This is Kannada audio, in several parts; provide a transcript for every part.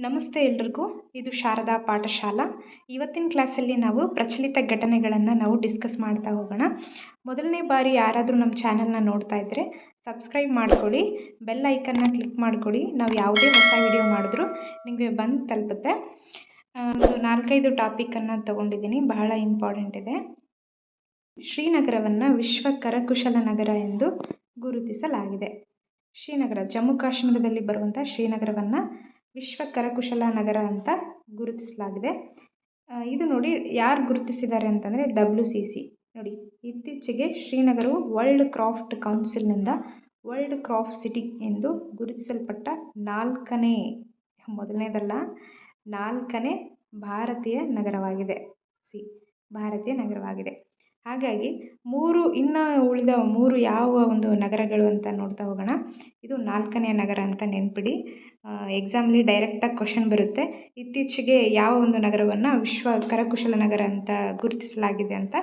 ನಮಸ್ತೆ ಎಲ್ರಿಗೂ. ಇದು ಶಾರದಾ ಪಾಠಶಾಲಾ. ಇವತ್ತಿನ ಕ್ಲಾಸಲ್ಲಿ ನಾವು ಪ್ರಚಲಿತ ಘಟನೆಗಳನ್ನು ನಾವು ಡಿಸ್ಕಸ್ ಮಾಡ್ತಾ ಹೋಗೋಣ. ಮೊದಲನೇ ಬಾರಿ ಯಾರಾದರೂ ನಮ್ಮ ಚಾನಲ್ನ ನೋಡ್ತಾ ಇದ್ದರೆ ಸಬ್ಸ್ಕ್ರೈಬ್ ಮಾಡ್ಕೊಳ್ಳಿ, ಬೆಲ್ ಐಕನ್ನ ಕ್ಲಿಕ್ ಮಾಡ್ಕೊಳ್ಳಿ. ನಾವು ಯಾವುದೇ ಹೊಸ ವಿಡಿಯೋ ಮಾಡಿದ್ರೂ ನಿಮಗೆ ಬಂದು ತಲುಪುತ್ತೆ. ಒಂದು 4-5 ಟಾಪಿಕನ್ನು ತೊಗೊಂಡಿದ್ದೀನಿ, ಬಹಳ ಇಂಪಾರ್ಟೆಂಟ್ ಇದೆ. ಶ್ರೀನಗರವನ್ನು ವಿಶ್ವ ಕರಕುಶಲ ನಗರ ಎಂದು ಗುರುತಿಸಲಾಗಿದೆ. ಶ್ರೀನಗರ, ಜಮ್ಮು ಕಾಶ್ಮೀರದಲ್ಲಿ ಬರುವಂಥ ಶ್ರೀನಗರವನ್ನು ವಿಶ್ವ ಕರಕುಶಲ ನಗರ ಅಂತ ಗುರುತಿಸಲಾಗಿದೆ. ಇದು ನೋಡಿ ಯಾರು ಗುರುತಿಸಿದ್ದಾರೆ ಅಂತಂದರೆ WCC. ನೋಡಿ, ಇತ್ತೀಚೆಗೆ ಶ್ರೀನಗರವು ವರ್ಲ್ಡ್ ಕ್ರಾಫ್ಟ್ ಕೌನ್ಸಿಲ್ನಿಂದ ವರ್ಲ್ಡ್ ಕ್ರಾಫ್ಟ್ ಸಿಟಿ ಎಂದು ಗುರುತಿಸಲ್ಪಟ್ಟ ಮೊದಲನೇದಲ್ಲ 4ನೇ ಭಾರತೀಯ ನಗರವಾಗಿದೆ. ಭಾರತೀಯ ನಗರವಾಗಿದೆ. ಹಾಗಾಗಿ ಇನ್ನು ಉಳಿದ 3 ಯಾವ ಒಂದು ನಗರಗಳು ಅಂತ ನೋಡ್ತಾ ಹೋಗೋಣ. ಇದು 4ನೇ ನಗರ ಅಂತ ನೆನ್ಪಿಡಿ. ಎಕ್ಸಾಮ್ಲಿ ಡೈರೆಕ್ಟಾಗಿ ಕ್ವಶನ್ ಬರುತ್ತೆ. ಇತ್ತೀಚೆಗೆ ಯಾವ ಒಂದು ನಗರವನ್ನು ವಿಶ್ವ ಕರಕುಶಲ ನಗರ ಅಂತ ಗುರುತಿಸಲಾಗಿದೆ ಅಂತ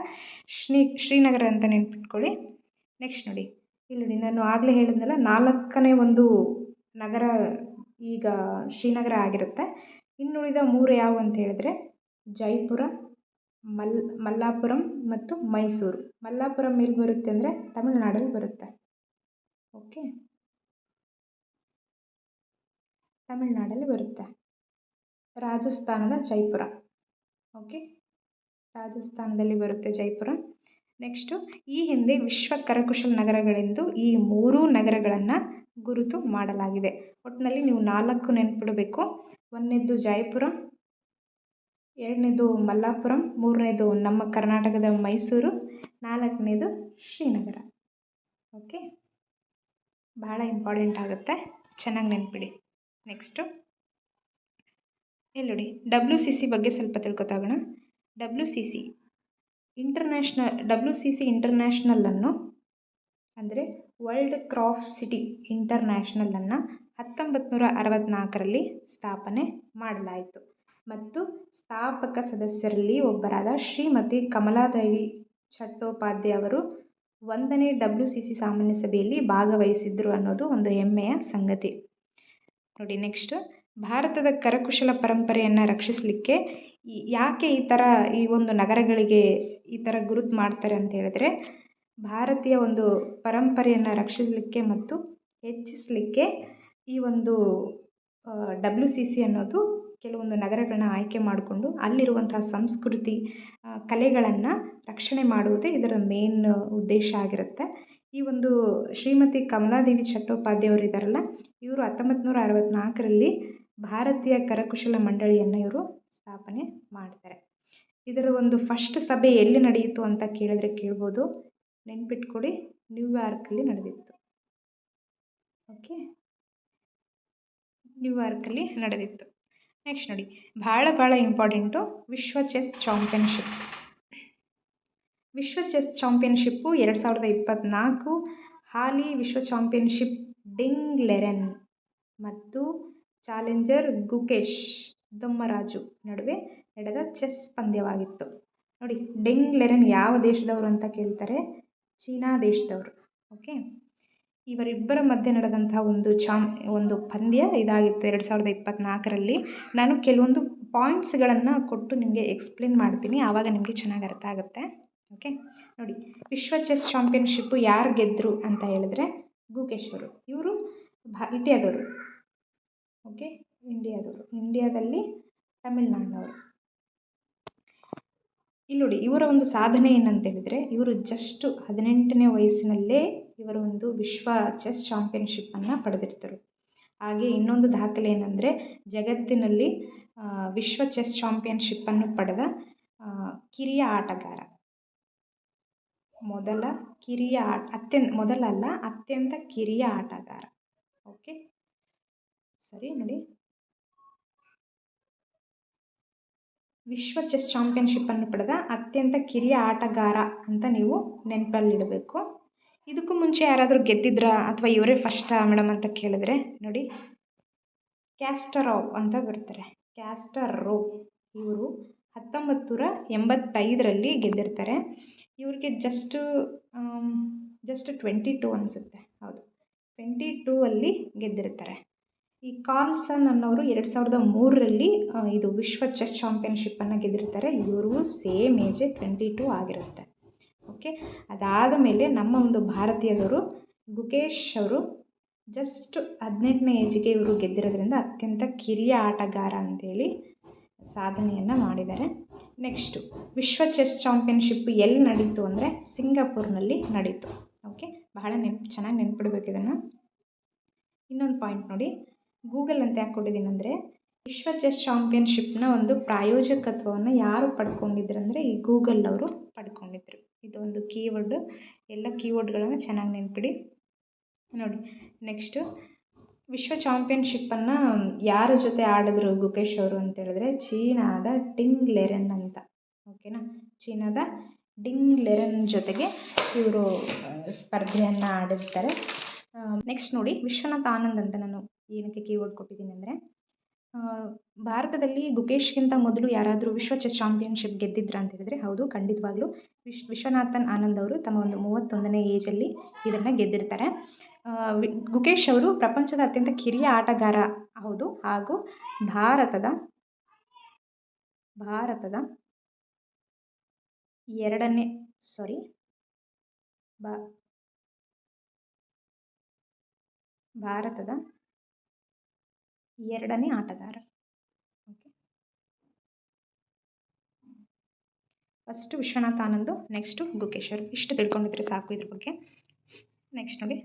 ಶ್ರೀನಗರ ಅಂತ ನೆನ್ಪಿಟ್ಕೊಳ್ಳಿ. ನೆಕ್ಸ್ಟ್ ನೋಡಿ, ಇಲ್ಲಿ ನಾನು ಆಗಲೇ ಹೇಳಿದ್ನಲ್ಲ 4ನೇ ಒಂದು ನಗರ ಈಗ ಶ್ರೀನಗರ ಆಗಿರುತ್ತೆ. ಇನ್ನುಳಿದ 3 ಯಾವುವು ಅಂತ ಹೇಳಿದ್ರೆ ಜೈಪುರ, ಮಲ್ಲಾಪುರಂ ಮತ್ತು ಮೈಸೂರು. ಮಲ್ಲಾಪುರಂ ಎಲ್ಲಿ ಬರುತ್ತೆ ಅಂದರೆ ತಮಿಳುನಾಡಲ್ಲಿ ಬರುತ್ತೆ. ಓಕೆ, ತಮಿಳುನಾಡಲ್ಲಿ ಬರುತ್ತೆ. ರಾಜಸ್ಥಾನದ ಜೈಪುರ. ಓಕೆ, ರಾಜಸ್ಥಾನದಲ್ಲಿ ಬರುತ್ತೆ ಜೈಪುರ. ನೆಕ್ಸ್ಟು, ಈ ಹಿಂದೆ ವಿಶ್ವ ಕರಕುಶಲ ನಗರಗಳೆಂದು ಈ 3 ನಗರಗಳನ್ನು ಗುರುತು ಮಾಡಲಾಗಿದೆ. ಒಟ್ಟಿನಲ್ಲಿ ನೀವು 4 ನೆನ್ಪಿಡಬೇಕು. 1ನೇದು ಜೈಪುರ, 2ನೇದು ಮಲ್ಲಾಪುರಂ, 3ನೇದು ನಮ್ಮ ಕರ್ನಾಟಕದ ಮೈಸೂರು, 4ನೇದು ಶ್ರೀನಗರ. ಓಕೆ, ಬಹಳ ಇಂಪಾರ್ಟೆಂಟ್ ಆಗುತ್ತೆ, ಚೆನ್ನಾಗಿ ನೆನ್ಪಿಡಿ. ನೆಕ್ಸ್ಟು ಇಲ್ಲಿ ನೋಡಿ, WCC ಬಗ್ಗೆ ಸ್ವಲ್ಪ ತಿಳ್ಕೊತಾಗೋಣ. WCC ಇಂಟರ್ನ್ಯಾಷನಲನ್ನು ಅಂದರೆ ವರ್ಲ್ಡ್ ಕ್ರಾಫ್ಟ್ ಸಿಟಿ ಇಂಟರ್ನ್ಯಾಷನಲನ್ನು 1964ರಲ್ಲಿ ಸ್ಥಾಪನೆ ಮಾಡಲಾಯಿತು ಮತ್ತು ಸ್ಥಾಪಕ ಸದಸ್ಯರಲ್ಲಿ ಒಬ್ಬರಾದ ಶ್ರೀಮತಿ ಕಮಲಾದೇವಿ ಚಟ್ಟೋಪಾಧ್ಯಾಯ ಅವರು 1ನೇ WCC ಸಾಮಾನ್ಯ ಸಭೆಯಲ್ಲಿ ಭಾಗವಹಿಸಿದ್ರು ಅನ್ನೋದು ಒಂದು ಹೆಮ್ಮೆಯ ಸಂಗತಿ. ನೋಡಿ, ನೆಕ್ಸ್ಟ್, ಭಾರತದ ಕರಕುಶಲ ಪರಂಪರೆಯನ್ನು ರಕ್ಷಿಸಲಿಕ್ಕೆ ಯಾಕೆ ಈ ಒಂದು ನಗರಗಳಿಗೆ ಈ ಥರ ಗುರುತು ಮಾಡ್ತಾರೆ ಅಂತ ಹೇಳಿದ್ರೆ, ಭಾರತೀಯ ಒಂದು ಪರಂಪರೆಯನ್ನು ರಕ್ಷಿಸಲಿಕ್ಕೆ ಮತ್ತು ಹೆಚ್ಚಿಸಲಿಕ್ಕೆ ಈ ಒಂದು WCC ಅನ್ನೋದು ಕೆಲವೊಂದು ನಗರಗಳನ್ನ ಆಯ್ಕೆ ಮಾಡಿಕೊಂಡು ಅಲ್ಲಿರುವಂತಹ ಸಂಸ್ಕೃತಿ ಕಲೆಗಳನ್ನು ರಕ್ಷಣೆ ಮಾಡುವುದೇ ಇದರ ಮೇನ್ ಉದ್ದೇಶ ಆಗಿರುತ್ತೆ. ಈ ಒಂದು ಶ್ರೀಮತಿ ಕಮಲಾದೇವಿ ಚಟ್ಟೋಪಾಧ್ಯಾಯ ಅವರು ಇದ್ದಾರಲ್ಲ, ಇವರು 1964ರಲ್ಲಿ ಭಾರತೀಯ ಕರಕುಶಲ ಮಂಡಳಿಯನ್ನು ಇವರು ಸ್ಥಾಪನೆ ಮಾಡ್ತಾರೆ. ಇದರ ಒಂದು ಫಸ್ಟ್ ಸಭೆ ಎಲ್ಲಿ ನಡೆಯಿತು ಅಂತ ಕೇಳ್ಬೋದು. ನೆನ್ಪಿಟ್ಕೊಳ್ಳಿ, ನ್ಯೂಯಾರ್ಕಲ್ಲಿ ನಡೆದಿತ್ತು. ಓಕೆ, ನ್ಯೂಯಾರ್ಕಲ್ಲಿ ನಡೆದಿತ್ತು. ನೆಕ್ಸ್ಟ್ ನೋಡಿ, ಭಾಳ ಇಂಪಾರ್ಟೆಂಟು, ವಿಶ್ವ ಚೆಸ್ ಚಾಂಪಿಯನ್ಶಿಪ್. ವಿಶ್ವ ಚೆಸ್ ಚಾಂಪಿಯನ್ಶಿಪ್ಪು 2024 ಹಾಲಿ ವಿಶ್ವ ಚಾಂಪಿಯನ್ಶಿಪ್ ಡಿಂಗ್ ಲೆರೆನ್ ಮತ್ತು ಚಾಲೆಂಜರ್ ಗುಕೇಶ್ ದೊಮ್ಮರಾಜು ನಡುವೆ ನಡೆದ ಚೆಸ್ ಪಂದ್ಯವಾಗಿತ್ತು. ನೋಡಿ, ಡಿಂಗ್ ಲೆರೆನ್ ಯಾವ ದೇಶದವರು ಅಂತ ಕೇಳ್ತಾರೆ, ಚೀನಾ ದೇಶದವರು. ಓಕೆ, ಇವರಿಬ್ಬರ ಮಧ್ಯೆ ನಡೆದಂತಹ ಒಂದು ಪಂದ್ಯ ಇದಾಗಿತ್ತು 2024ರಲ್ಲಿ. ನಾನು ಕೆಲವೊಂದು ಪಾಯಿಂಟ್ಸ್ಗಳನ್ನು ಕೊಟ್ಟು ನಿಮಗೆ ಎಕ್ಸ್ಪ್ಲೇನ್ ಮಾಡ್ತೀನಿ, ಆವಾಗ ನಿಮಗೆ ಚೆನ್ನಾಗಿ ಅರ್ಥ ಆಗುತ್ತೆ. ಓಕೆ, ನೋಡಿ, ವಿಶ್ವ ಚೆಸ್ ಚಾಂಪಿಯನ್ಶಿಪ್ಪು ಯಾರು ಗೆದ್ದರು ಅಂತ ಹೇಳಿದ್ರೆ ಗುಕೇಶ್ ಅವರು. ಇವರು ಇಂಡಿಯಾದವರು. ಓಕೆ, ಇಂಡಿಯಾದಲ್ಲಿ ತಮಿಳುನಾಡಿನವರು. ಇಲ್ಲಿ ನೋಡಿ, ಇವರ ಒಂದು ಸಾಧನೆ ಏನಂತ ಹೇಳಿದರೆ, ಇವರು ಜಸ್ಟ್ 18ನೇ ವಯಸ್ಸಿನಲ್ಲೇ ಇವರು ಒಂದು ವಿಶ್ವ ಚೆಸ್ ಚಾಂಪಿಯನ್ಶಿಪ್ಪನ್ನು ಪಡೆದಿರ್ತಾರೆ. ಹಾಗೆ ಇನ್ನೊಂದು ದಾಖಲೆ ಏನಂದರೆ, ಜಗತ್ತಿನಲ್ಲಿ ವಿಶ್ವ ಚೆಸ್ ಚಾಂಪಿಯನ್ಶಿಪ್ಪನ್ನು ಪಡೆದ ಕಿರಿಯ ಆಟಗಾರ, ಅತ್ಯಂತ ಕಿರಿಯ ಆಟಗಾರ. ಓಕೆ, ಸರಿ. ನೋಡಿ, ವಿಶ್ವ ಚೆಸ್ ಚಾಂಪಿಯನ್ಶಿಪ್ಪನ್ನು ಪಡೆದ ಅತ್ಯಂತ ಕಿರಿಯ ಆಟಗಾರ ಅಂತ ನೀವು ನೆನಪಲ್ಲಿಡಬೇಕು. ಇದಕ್ಕೂ ಮುಂಚೆ ಯಾರಾದರೂ ಗೆದ್ದಿದ್ರಾ ಅಥವಾ ಇವರೇ ಫಸ್ಟಾ ಮೇಡಮ್ ಅಂತ ಕೇಳಿದ್ರೆ, ನೋಡಿ, ಕ್ಯಾಸ್ಪರೋವ್ ಅಂತ ಬರ್ತಾರೆ. ಕ್ಯಾಸ್ಪರೋವ್ ಇವರು 1985ರಲ್ಲಿ ಗೆದ್ದಿರ್ತಾರೆ. ಇವ್ರಿಗೆ ಜಸ್ಟ್ 22 ಅನಿಸುತ್ತೆ. ಹೌದು, 22 ಗೆದ್ದಿರ್ತಾರೆ. ಈ ಕಾರ್ಲ್ಸನ್ ಅನ್ನೋರು 2003ರಲ್ಲಿ ಇದು ವಿಶ್ವ ಚೆಸ್ ಚಾಂಪಿಯನ್ಶಿಪ್ಪನ್ನು ಗೆದ್ದಿರ್ತಾರೆ. ಇವ್ರಿಗೂ ಸೇಮ್ ಏಜೇ 22 ಆಗಿರುತ್ತೆ. ಓಕೆ, ಅದಾದ ಮೇಲೆ ನಮ್ಮ ಒಂದು ಭಾರತೀಯದವರು ಗುಕೇಶ್ ಅವರು ಜಸ್ಟ್ 18ನೇ ಏಜಿಗೆ ಇವರು ಗೆದ್ದಿರೋದ್ರಿಂದ ಅತ್ಯಂತ ಕಿರಿಯ ಆಟಗಾರ ಅಂತೇಳಿ ಸಾಧನೆಯನ್ನು ಮಾಡಿದ್ದಾರೆ. ನೆಕ್ಸ್ಟು ವಿಶ್ವ ಚೆಸ್ ಚಾಂಪಿಯನ್ಶಿಪ್ ಎಲ್ಲಿ ನಡೀತು ಅಂದರೆ ಸಿಂಗಾಪುರ್ನಲ್ಲಿ ನಡೀತು. ಓಕೆ, ಬಹಳ ಚೆನ್ನಾಗಿ ನೆನ್ಪಿಡ್ಬೇಕು ಇದನ್ನು. ಇನ್ನೊಂದು ಪಾಯಿಂಟ್ ನೋಡಿ, ಗೂಗಲ್ ಅಂತ ಯಾಕೆ ಕೊಟ್ಟಿದ್ದೀನಿ ಅಂದರೆ ವಿಶ್ವ ಚೆಸ್ ಚಾಂಪಿಯನ್ಶಿಪ್ನ ಒಂದು ಪ್ರಾಯೋಜಕತ್ವವನ್ನು ಯಾರು ಪಡ್ಕೊಂಡಿದ್ರು ಅಂದರೆ ಈ ಗೂಗಲ್ ಅವರು ಪಡ್ಕೊಂಡಿದ್ರು. ಇದು ಒಂದು ಕೀವರ್ಡ್, ಎಲ್ಲ ಕೀವರ್ಡ್ಗಳನ್ನು ಚೆನ್ನಾಗಿ ನೆನ್ಪಿಡಿ. ನೋಡಿ, ನೆಕ್ಸ್ಟು ವಿಶ್ವ ಚಾಂಪಿಯನ್ಶಿಪ್ಪನ್ನು ಯಾರ ಜೊತೆ ಆಡಿದ್ರು ಗುಕೇಶ್ ಅವರು ಅಂತ ಹೇಳಿದ್ರೆ ಚೀನಾದ ಡಿಂಗ್ ಲೆರೆನ್ ಅಂತ. ಓಕೆನಾ, ಚೀನಾದ ಡಿಂಗ್ ಲೆರೆನ್ ಜೊತೆಗೆ ಇವರು ಸ್ಪರ್ಧೆಯನ್ನು ಆಡಿರ್ತಾರೆ. ನೆಕ್ಸ್ಟ್ ನೋಡಿ, ವಿಶ್ವನಾಥ್ ಆನಂದ್ ಅಂತ ನಾನು ಏನಕ್ಕೆ ಕೀವರ್ಡ್ ಕೊಟ್ಟಿದ್ದೀನಿ ಅಂದರೆ ಭಾರತದಲ್ಲಿ ಗುಕೇಶ್ಗಿಂತ ಮೊದಲು ಯಾರಾದರೂ ವಿಶ್ವ ಚೆಸ್ ಚಾಂಪಿಯನ್ಶಿಪ್ ಗೆದ್ದಿದ್ರಾ ಅಂತ ಹೇಳಿದರೆ ಹೌದು, ಖಂಡಿತವಾಗ್ಲೂ ವಿಶ್ವನಾಥನ್ ಆನಂದ್ ಅವರು ತಮ್ಮ ಒಂದು 31ನೇ ಏಜಲ್ಲಿ ಇದನ್ನು ಗೆದ್ದಿರ್ತಾರೆ. ಗುಕೇಶ್ ಅವರು ಪ್ರಪಂಚದ ಅತ್ಯಂತ ಕಿರಿಯ ಆಟಗಾರ ಹೌದು, ಹಾಗೂ ಭಾರತದ ಎರಡನೇ ಆಟಗಾರ. Okay, first Vishwanath Anand, next Gukesh ಅವರು. ಇಷ್ಟು ತಿಳ್ಕೊಂಡಿದ್ರೆ ಸಾಕು ಇದ್ರ ಬಗ್ಗೆ. ನೆಕ್ಸ್ಟ್ ನೋಡಿ,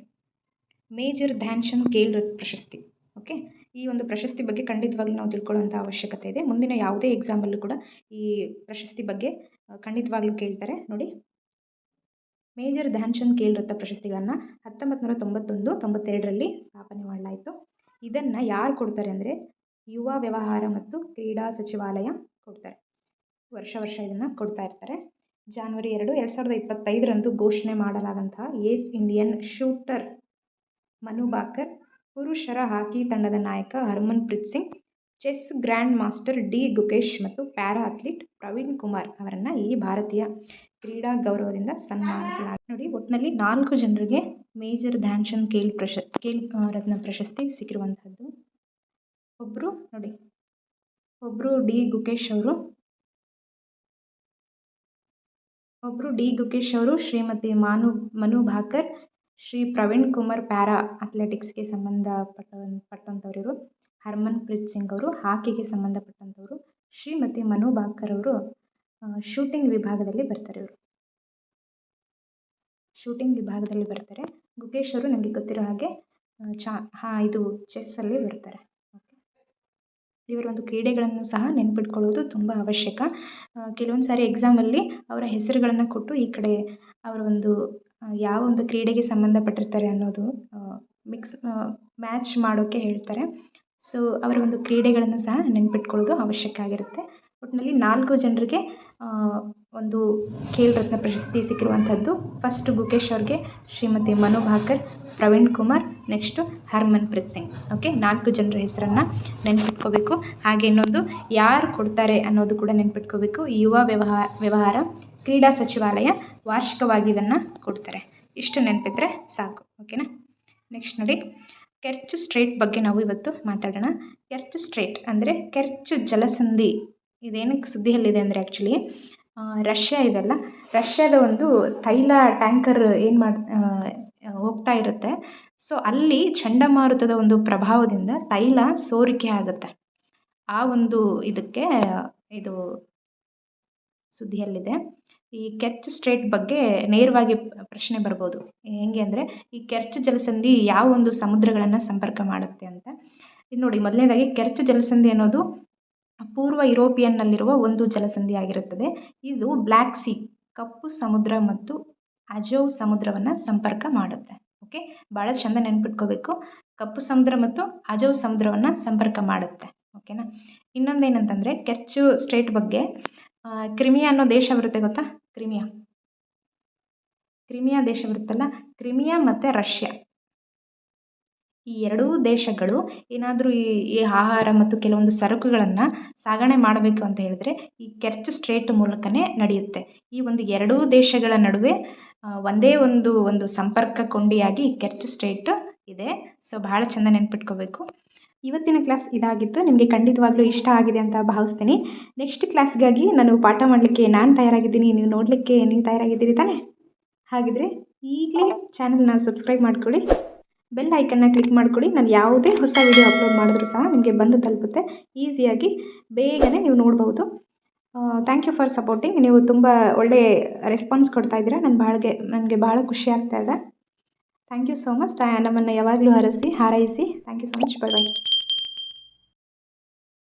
ಮೇಜರ್ ಧ್ಯಾನ್ ಚಂದ್ ಖೇಲ್ ರತ್ನ ಪ್ರಶಸ್ತಿ. ಓಕೆ, ಈ ಒಂದು ಪ್ರಶಸ್ತಿ ಬಗ್ಗೆ ಖಂಡಿತವಾಗ್ಲೂ ನಾವು ತಿಳ್ಕೊಳ್ಳುವಂಥ ಅವಶ್ಯಕತೆ ಇದೆ. ಮುಂದಿನ ಯಾವುದೇ ಎಕ್ಸಾಮಲ್ಲೂ ಕೂಡ ಈ ಪ್ರಶಸ್ತಿ ಬಗ್ಗೆ ಖಂಡಿತವಾಗ್ಲೂ ಕೇಳ್ತಾರೆ. ನೋಡಿ, ಮೇಜರ್ ಧ್ಯಾನ್ ಚಂದ್ ಖೇಲ್ ರತ್ನ ಪ್ರಶಸ್ತಿಗಳನ್ನು 1991-92ರಲ್ಲಿ ಸ್ಥಾಪನೆ ಮಾಡಲಾಯಿತು. ಇದನ್ನು ಯಾರು ಕೊಡ್ತಾರೆ ಅಂದರೆ ಯುವ ವ್ಯವಹಾರ ಮತ್ತು ಕ್ರೀಡಾ ಸಚಿವಾಲಯ ಕೊಡ್ತಾರೆ. ವರ್ಷ ಇದನ್ನು ಕೊಡ್ತಾ ಇರ್ತಾರೆ. January 2, 2025ರಂದು ಘೋಷಣೆ ಮಾಡಲಾದಂತಹ ಏಸ್ ಇಂಡಿಯನ್ ಶೂಟರ್ ಮನು ಭಾಕರ್, ಪುರುಷರ ಹಾಕಿ ತಂಡದ ನಾಯಕ Harmanpreet Singh, chess grand master D Gukesh ಮತ್ತು ಪ್ಯಾರಾ ಅಥ್ಲೀಟ್ ಪ್ರವೀಣ್ ಕುಮಾರ್ ಅವರನ್ನು ಈ ಭಾರತೀಯ ಕ್ರೀಡಾ ಗೌರವದಿಂದ ಸನ್ಮಾನಿಸಲಾಗಿದೆ. ನೋಡಿ, ಒಟ್ಟಿನಲ್ಲಿ 4 ಜನರಿಗೆ ಮೇಜರ್ ಧ್ಯಾನ್ ಚಂದ್ ಖೇಲ್ ರತ್ನ ಪ್ರಶಸ್ತಿ ಸಿಕ್ಕಿರುವಂಥದ್ದು. ಒಬ್ಬರು ಡಿ ಗುಕೇಶ್ ಅವರು, ಶ್ರೀಮತಿ ಮನು ಭಾಕರ್, ಶ್ರೀ ಪ್ರವೀಣ್ ಕುಮಾರ್ ಪ್ಯಾರಾ ಅಥ್ಲೆಟಿಕ್ಸ್ಗೆ ಸಂಬಂಧಪಟ್ಟಂಥವ್ರು, ಹರ್ಮನ್ಪ್ರೀತ್ ಸಿಂಗ್ ಅವರು ಹಾಕಿಗೆ ಸಂಬಂಧಪಟ್ಟಂಥವ್ರು, ಶ್ರೀಮತಿ ಮನು ಭಾಕರ್ ಅವರು ಶೂಟಿಂಗ್ ವಿಭಾಗದಲ್ಲಿ ಬರ್ತಾರೆ. ಗುಕೇಶ್ ಅವರು ನನಗೆ ಗೊತ್ತಿರೋ ಹಾಗೆ ಇದು ಚೆಸ್ಸಲ್ಲಿ ಬರ್ತಾರೆ. ಓಕೆ, ಇವರ ಒಂದು ಕ್ರೀಡೆಗಳನ್ನು ಸಹ ನೆನ್ಪಿಟ್ಕೊಳ್ಳೋದು ತುಂಬ ಅವಶ್ಯಕ. ಕೆಲವೊಂದು ಸಾರಿ ಎಕ್ಸಾಮಲ್ಲಿ ಅವರ ಹೆಸರುಗಳನ್ನು ಕೊಟ್ಟು ಈ ಕಡೆ ಅವರ ಒಂದು ಯಾವ ಒಂದು ಕ್ರೀಡೆಗೆ ಸಂಬಂಧಪಟ್ಟಿರ್ತಾರೆ ಅನ್ನೋದು ಮ್ಯಾಚ್ ಮಾಡೋಕ್ಕೆ ಹೇಳ್ತಾರೆ. ಸೊ ಅವರ ಒಂದು ಕ್ರೀಡೆಗಳನ್ನು ಸಹ ನೆನ್ಪಿಟ್ಕೊಳ್ಳೋದು ಅವಶ್ಯಕ ಆಗಿರುತ್ತೆ. ಒಟ್ಟಿನಲ್ಲಿ 4 ಜನರಿಗೆ ಒಂದು ಖೇಲ್ ರತ್ನ ಪ್ರಶಸ್ತಿ ಸಿಕ್ಕಿರುವಂಥದ್ದು. ಫಸ್ಟ್ ಗುಕೇಶ್ ಅವ್ರಿಗೆ, ಶ್ರೀಮತಿ ಮನು ಭಾಕರ್, ಪ್ರವೀಣ್ ಕುಮಾರ್, ನೆಕ್ಸ್ಟು ಹರ್ಮನ್ಪ್ರೀತ್ ಸಿಂಗ್. ಓಕೆ, 4 ಜನರ ಹೆಸರನ್ನು ನೆನ್ಪಿಟ್ಕೋಬೇಕು. ಹಾಗೆ ಇನ್ನೊಂದು ಯಾರು ಕೊಡ್ತಾರೆ ಅನ್ನೋದು ಕೂಡ ನೆನ್ಪಿಟ್ಕೋಬೇಕು. ಯುವ ವ್ಯವಹಾರ ಕ್ರೀಡಾ ಸಚಿವಾಲಯ ವಾರ್ಷಿಕವಾಗಿ ಇದನ್ನು ಕೊಡ್ತಾರೆ. ಇಷ್ಟು ನೆನಪಿದ್ರೆ ಸಾಕು. ಓಕೆನಾ, ನೆಕ್ಸ್ಟ್ ನೋಡಿ, ಕೆರ್ಚ್ ಸ್ಟ್ರೇಟ್ ಬಗ್ಗೆ ನಾವು ಇವತ್ತು ಮಾತಾಡೋಣ. ಕೆರ್ಚ್ ಸ್ಟ್ರೇಟ್ ಅಂದರೆ ಕೆರ್ಚ್ ಜಲಸಂಧಿ. ಇದೇನಕ್ಕೆ ಸುದ್ದಿಯಲ್ಲಿದೆ ಅಂದರೆ ಆ್ಯಕ್ಚುಲಿ ರಷ್ಯಾ ಇದೆಲ್ಲ, ರಷ್ಯಾದ ಒಂದು ತೈಲ ಟ್ಯಾಂಕರ್ ಹೋಗ್ತಾ ಇರುತ್ತೆ. ಸೊ ಅಲ್ಲಿ ಚಂಡಮಾರುತದ ಒಂದು ಪ್ರಭಾವದಿಂದ ತೈಲ ಸೋರಿಕೆ ಆಗುತ್ತೆ. ಆ ಒಂದು ಇದಕ್ಕೆ ಇದು ಸುದ್ದಿಯಲ್ಲಿದೆ. ಈ ಕೆರ್ಚ್ ಸ್ಟ್ರೇಟ್ ಬಗ್ಗೆ ನೇರವಾಗಿ ಪ್ರಶ್ನೆ ಬರ್ಬೋದು. ಹೆಂಗೆ ಅಂದರೆ ಈ ಕೆರ್ಚ್ ಜಲಸಂಧಿ ಯಾವ ಒಂದು ಸಮುದ್ರಗಳನ್ನು ಸಂಪರ್ಕ ಮಾಡುತ್ತೆ ಅಂತ. ಇದು ನೋಡಿ, ಮೊದಲನೇದಾಗಿ ಕೆರ್ಚ್ ಜಲಸಂಧಿ ಅನ್ನೋದು ಪೂರ್ವ ಯುರೋಪಿಯನ್ನಲ್ಲಿರುವ ಒಂದು ಜಲಸಂಧಿ ಆಗಿರುತ್ತದೆ. ಇದು ಬ್ಲ್ಯಾಕ್ ಸಿ, ಕಪ್ಪು ಸಮುದ್ರ ಮತ್ತು ಅಜೋವ್ ಸಮುದ್ರವನ್ನು ಸಂಪರ್ಕ ಮಾಡುತ್ತೆ. ಓಕೆ, ಭಾಳ ಚಂದ ನೆನ್ಪಿಟ್ಕೋಬೇಕು. ಕಪ್ಪು ಸಮುದ್ರ ಮತ್ತು ಅಜೋವ್ ಸಮುದ್ರವನ್ನು ಸಂಪರ್ಕ ಮಾಡುತ್ತೆ. ಓಕೆನಾ, ಇನ್ನೊಂದೇನಂತಂದರೆ ಕೆರ್ಚ್ ಸ್ಟ್ರೇಟ್ ಬಗ್ಗೆ ಕ್ರಿಮಿಯಾ ಅನ್ನೋ ದೇಶ ಬರುತ್ತೆ, ಗೊತ್ತಾ? ಕ್ರಿಮಿಯಾ ದೇಶ ಬರುತ್ತಲ್ಲ, ಕ್ರಿಮಿಯಾ ಮತ್ತು ರಷ್ಯಾ ಈ ಎರಡೂ ದೇಶಗಳು ಏನಾದರೂ ಈ ಆಹಾರ ಮತ್ತು ಕೆಲವೊಂದು ಸರಕುಗಳನ್ನು ಸಾಗಣೆ ಮಾಡಬೇಕು ಅಂತ ಹೇಳಿದ್ರೆ ಈ ಕೆರ್ಚ್ ಸ್ಟ್ರೇಟ್ ಮೂಲಕನೇ ನಡೆಯುತ್ತೆ. ಈ ಒಂದು ಎರಡೂ ದೇಶಗಳ ನಡುವೆ ಒಂದೇ ಒಂದು ಸಂಪರ್ಕ ಕೊಂಡಿಯಾಗಿ ಕೆರ್ಚ್ ಸ್ಟ್ರೇಟ್ ಇದೆ. ಸೊ ಭಾಳ ಚೆಂದ ನೆನ್ಪಿಟ್ಕೋಬೇಕು. ಇವತ್ತಿನ ಕ್ಲಾಸ್ ಇದಾಗಿತ್ತು. ನಿಮಗೆ ಖಂಡಿತವಾಗ್ಲೂ ಇಷ್ಟ ಆಗಿದೆ ಅಂತ ಭಾವಿಸ್ತೀನಿ. ನೆಕ್ಸ್ಟ್ ಕ್ಲಾಸ್ಗಾಗಿ ನಾನು ಪಾಠ ಮಾಡಲಿಕ್ಕೆ ನಾನು ತಯಾರಾಗಿದ್ದೀನಿ, ನೀವು ನೋಡಲಿಕ್ಕೆ ನೀವು ತಯಾರಾಗಿದ್ದೀರಿ ತಾನೇ? ಹಾಗಿದ್ರೆ ಈಗಲೇ ಚಾನಲ್ನ ಸಬ್ಸ್ಕ್ರೈಬ್ ಮಾಡ್ಕೊಳ್ಳಿ, ಬೆಲ್ ಐಕನ್ನ ಕ್ಲಿಕ್ ಮಾಡ್ಕೊಳ್ಳಿ. ನಾನು ಯಾವುದೇ ಹೊಸ ವಿಡಿಯೋ ಅಪ್ಲೋಡ್ ಮಾಡಿದ್ರೂ ಸಹ ನಿಮಗೆ ಬಂದು ತಲುಪುತ್ತೆ. ಈಸಿಯಾಗಿ ಬೇಗನೆ ನೀವು ನೋಡ್ಬೋದು. Thank you for supporting. ನೀವು ತುಂಬ ಒಳ್ಳೆ ರೆಸ್ಪಾನ್ಸ್ ಕೊಡ್ತಾ ಇದ್ದೀರಾ. ನನಗೆ ಭಾಳ ಖುಷಿ ಆಗ್ತಾ ಇದೆ. Thank you so much. ನಮ್ಮನ್ನು ಯಾವಾಗಲೂ ಹಾರೈಸಿ. Thank you so much. Bye by.